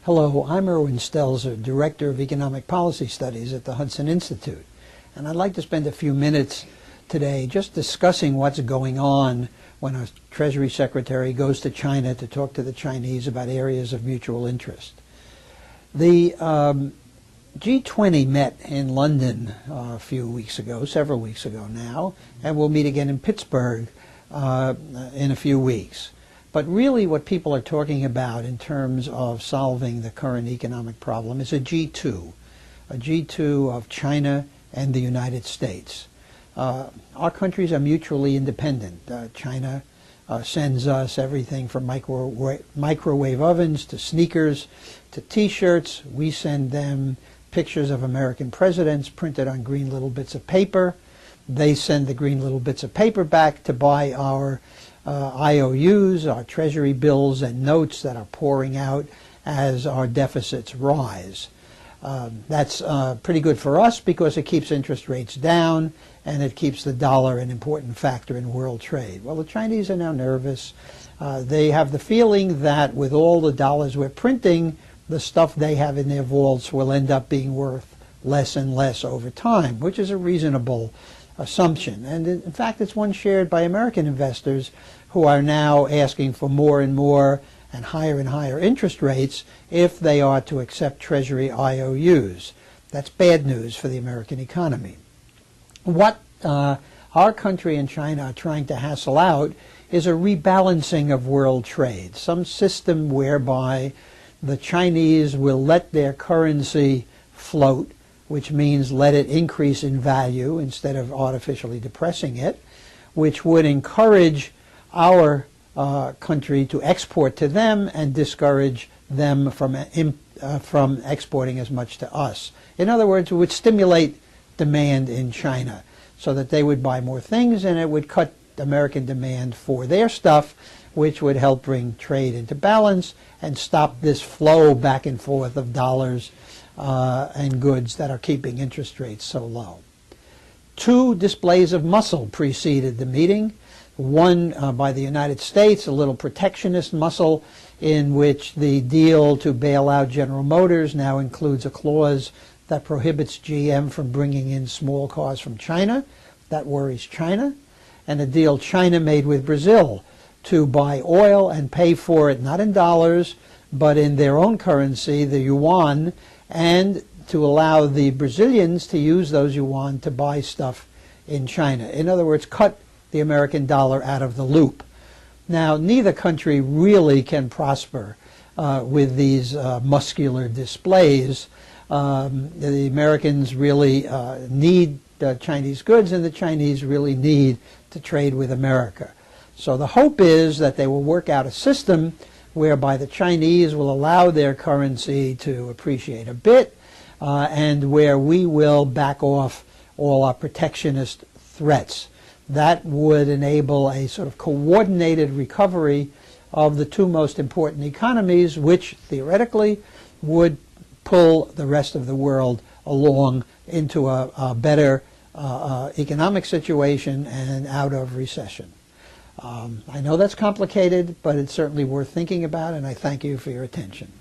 Hello, I'm Irwin Stelzer, Director of Economic Policy Studies at the Hudson Institute. And I'd like to spend a few minutes today just discussing what's going on when a Treasury Secretary goes to China to talk to the Chinese about areas of mutual interest. The G20 met in London several weeks ago now, and will meet again in Pittsburgh in a few weeks. But really what people are talking about in terms of solving the current economic problem is a G2 of China and the United States. Our countries are mutually independent. China sends us everything from microwave ovens to sneakers to T-shirts. We send them pictures of American presidents printed on green little bits of paper. They send the green little bits of paper back to buy our IOUs, our treasury bills and notes that are pouring out as our deficits rise. That's pretty good for us because it keeps interest rates down and it keeps the dollar an important factor in world trade. Well, the Chinese are now nervous. They have the feeling that with all the dollars we're printing, the stuff they have in their vaults will end up being worth less and less over time, which is a reasonable assumption. And in fact, it's one shared by American investors who are now asking for more and more and higher interest rates if they are to accept Treasury IOUs. That's bad news for the American economy. What our country and China are trying to hassle out is a rebalancing of world trade, some system whereby the Chinese will let their currency float, which means let it increase in value instead of artificially depressing it, which would encourage our country to export to them and discourage them from exporting as much to us. In other words, it would stimulate demand in China so that they would buy more things, and it would cut American demand for their stuff, which would help bring trade into balance and stop this flow back and forth of dollars and goods that are keeping interest rates so low. Two displays of muscle preceded the meeting. One by the United States, a little protectionist muscle in which the deal to bail out General Motors now includes a clause that prohibits GM from bringing in small cars from China. That worries China. And a deal China made with Brazil to buy oil and pay for it not in dollars but in their own currency, the yuan, and to allow the Brazilians to use those yuan to buy stuff in China. In other words, cut the American dollar out of the loop. Now, neither country really can prosper with these muscular displays. The Americans really need Chinese goods, and the Chinese really need to trade with America. So the hope is that they will work out a system whereby the Chinese will allow their currency to appreciate a bit, and where we will back off all our protectionist threats. That would enable a sort of coordinated recovery of the two most important economies, which theoretically would pull the rest of the world along into a better economic situation and out of recession. I know that's complicated, but it's certainly worth thinking about, and I thank you for your attention.